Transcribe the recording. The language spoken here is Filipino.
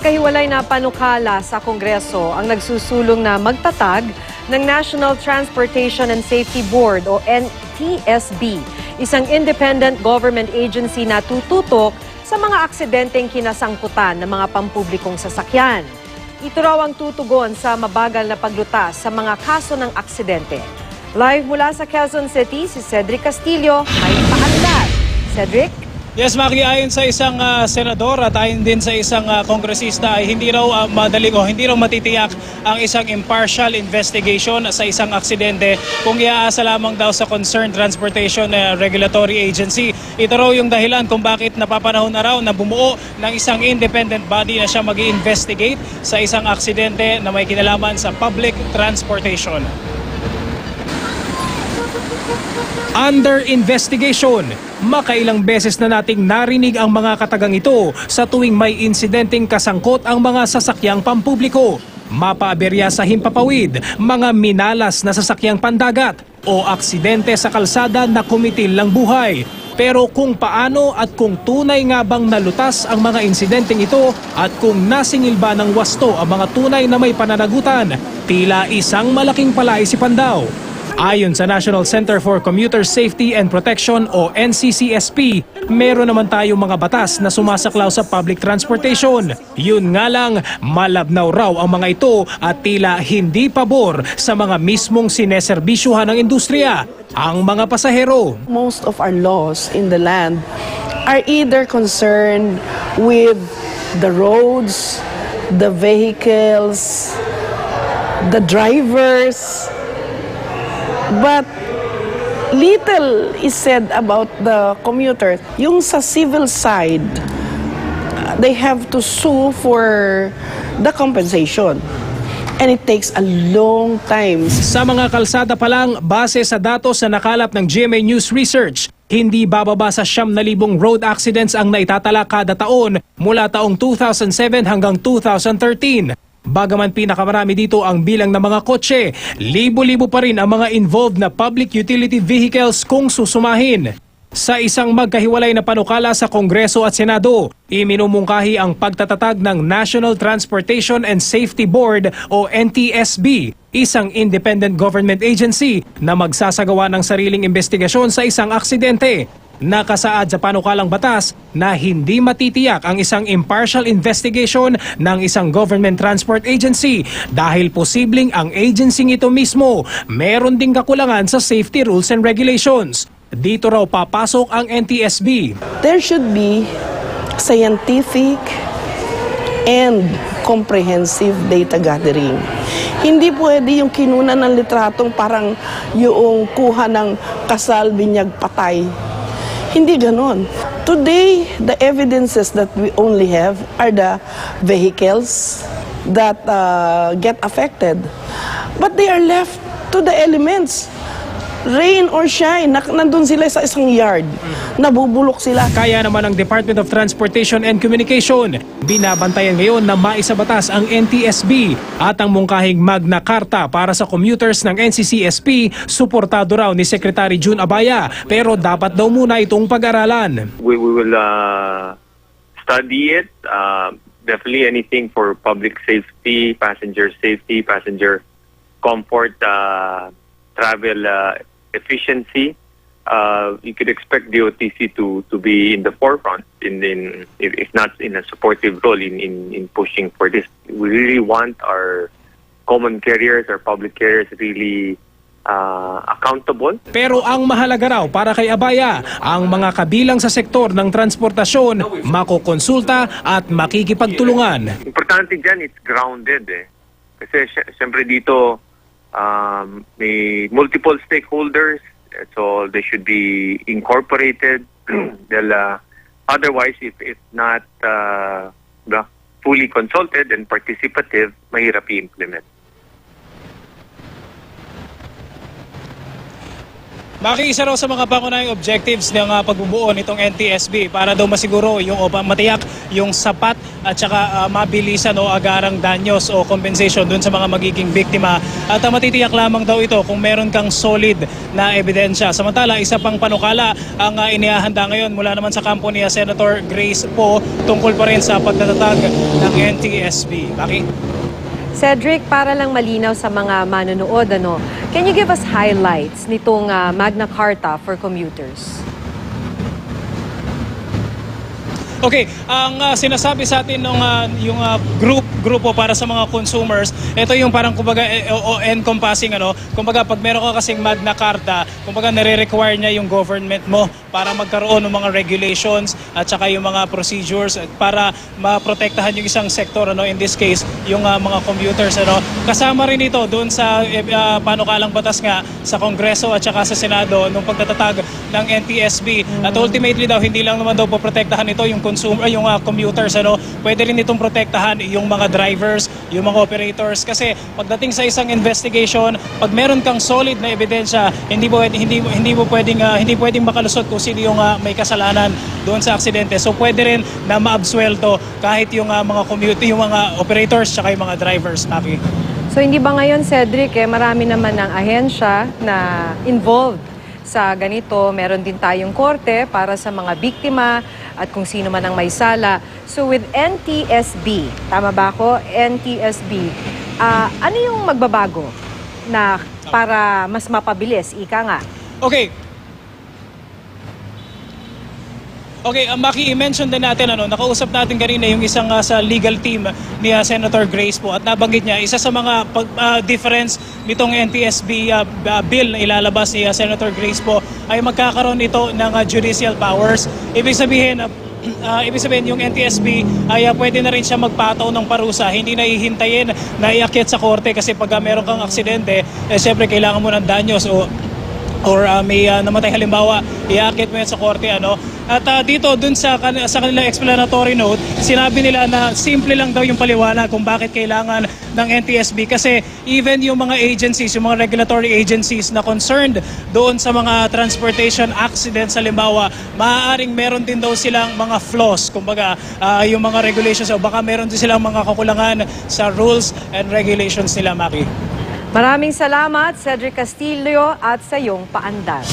Magkahiwalay na panukala sa Kongreso ang nagsusulong na magtatag ng National Transportation and Safety Board o NTSB, isang independent government agency na tututok sa mga aksidenteng kinasangkutan ng mga pampublikong sasakyan. Ito raw ang tutugon sa mabagal na paglutas sa mga kaso ng aksidente. Live mula sa Quezon City, si Cedric Castillo may paalala. Cedric? Yes, Maki, ayon sa isang senador at ayon din sa isang kongresista ay hindi raw madaling o hindi raw matitiyak ang isang impartial investigation sa isang aksidente kung iaasa lamang daw sa Concerned Transportation Regulatory Agency. Ito raw yung dahilan kung bakit napapanahon na raw na bumuo ng isang independent body na siya mag-i-investigate sa isang aksidente na may kinalaman sa public transportation. Under investigation, makailang beses na nating narinig ang mga katagang ito sa tuwing may insidenteng kasangkot ang mga sasakyang pampubliko. Mapaaberya sa himpapawid, mga minalas na sasakyang pandagat o aksidente sa kalsada na kumitil ng buhay. Pero kung paano at kung tunay nga bang nalutas ang mga insidenteng ito at kung nasingil ba ng wasto ang mga tunay na may pananagutan, tila isang malaking palaisipan daw. Ayon sa National Center for Commuter Safety and Protection o NCCSP, meron naman tayong mga batas na sumasaklaw sa public transportation. Yun nga lang, malabnaw raw ang mga ito at tila hindi pabor sa mga mismong sineserbisyuhan ng industriya, ang mga pasahero. Most of our laws in the land are either concerned with the roads, the vehicles, the drivers, but little is said about the commuters. Yung sa civil side, they have to sue for the compensation. And it takes a long time. Sa mga kalsada pa lang, base sa datos na nakalap ng GMA News Research, hindi bababa sa 9,000 road accidents ang naitatala kada taon mula taong 2007 hanggang 2013. Bagaman pinakamarami dito ang bilang ng mga kotse, libo-libo pa rin ang mga involved na public utility vehicles kung susumahin. Sa isang magkahiwalay na panukala sa Kongreso at Senado, iminumungkahi ang pagtatatag ng National Transportation and Safety Board o NTSB, isang independent government agency na magsasagawa ng sariling investigasyon sa isang aksidente. Nakasaad sa panukalang batas na hindi matitiyak ang isang impartial investigation ng isang government transport agency dahil posibleng ang agency ito mismo meron ding kakulangan sa safety rules and regulations. Dito raw papasok ang NTSB. There should be scientific and comprehensive data gathering. Hindi pwede yung kinunan ng litratong parang yung kuha ng kasal, binyag, patay. Hindi ganon. Today, the evidences that we only have are the vehicles that get affected. But they are left to the elements. Rain or shine, nandun sila sa isang yard, nabubulok sila. Kaya naman ang Department of Transportation and Communication, binabantayan ngayon na maisabatas ang NTSB at ang mungkahing Magna Carta para sa commuters ng NCCSP, suportado raw ni Secretary June Abaya, pero dapat daw muna itong pag-aralan. We will study it, definitely anything for public safety, passenger comfort, travel efficiency. You could expect DOTC to be in the forefront, if not in a supportive role in pushing for this. We really want our common carriers, our public carriers really accountable. Pero ang mahalaga raw para kay Abaya, ang mga kabilang sa sektor ng transportasyon, makukonsulta at makikipagtulungan. Importante dyan, it's grounded Kasi siyempre dito, may multiple stakeholders, so they should be incorporated. Otherwise, if not fully consulted and participative, mahirap i-implement. Maki, isa raw sa mga pangunahing objectives ng pagbubuo nitong NTSB para daw masiguro yung matiyak yung sapat at saka mabilisan o agarang danyos o compensation dun sa mga magiging biktima. At matitiyak lamang daw ito kung meron kang solid na ebidensya. Samantala, isa pang panukala ang inihahanda ngayon mula naman sa kampo ni Senator Grace Poe tungkol pa rin sa pagtatatag ng NTSB. Maki? Cedric, para lang malinaw sa mga manonood, can you give us highlights nitong Magna Carta for commuters? Okay, ang sinasabi sa atin ng yung grupo para sa mga consumers, ito yung parang kumbaga encompassing kumbaga pag meron ka kasing Magna Carta, kumbaga nire-require niya yung government mo para magkaroon ng mga regulations at saka yung mga procedures para maprotektahan yung isang sektor, in this case yung mga commuters. Kasama rin ito doon sa panukalang batas nga sa Kongreso at saka sa Senado nung pagtatatag ng NTSB. At ultimately daw hindi lang naman daw poprotektahan ito yung yung commuters, pwede rin itong protektahan yung mga drivers, yung mga operators, kasi pagdating sa isang investigation, pag meron kang solid na ebidensya, hindi pwedeng makalusot kung sino yung may kasalanan doon sa aksidente. So pwede rin na maabsuelto kahit yung yung mga operators saka yung mga drivers, Maki. So hindi ba ngayon, Cedric, marami naman ng ahensya na involved sa ganito? Meron din tayong korte para sa mga biktima at kung sino man ang may sala. So with NTSB, tama ba ako? NTSB, ano yung magbabago na para mas mapabilis? Ika nga. Okay, Maki, i-mention din natin, nakausap natin kanina yung isang sa legal team ni Senator Grace po, at nabanggit niya, isa sa mga difference nitong NTSB bill na ilalabas ni Senator Grace po ay magkakaroon ito ng judicial powers. Ibig sabihin yung NTSB ay pwede na rin siya magpataw ng parusa. Hindi na hihintayin na iakyat sa korte kasi pag meron kang aksidente, syempre kailangan mo ng danyos or may namatay halimbawa, iaakit mo yan sa korte, At dito, dun sa kanilang explanatory note, sinabi nila na simple lang daw yung paliwanag kung bakit kailangan ng NTSB kasi even yung mga agencies, yung mga regulatory agencies na concerned doon sa mga transportation accidents halimbawa, maaaring meron din daw silang mga flaws, kumbaga yung mga regulations, o baka meron din silang mga kakulangan sa rules and regulations nila, Maki. Maraming salamat, Cedric Castillo, at sa iyong paandar.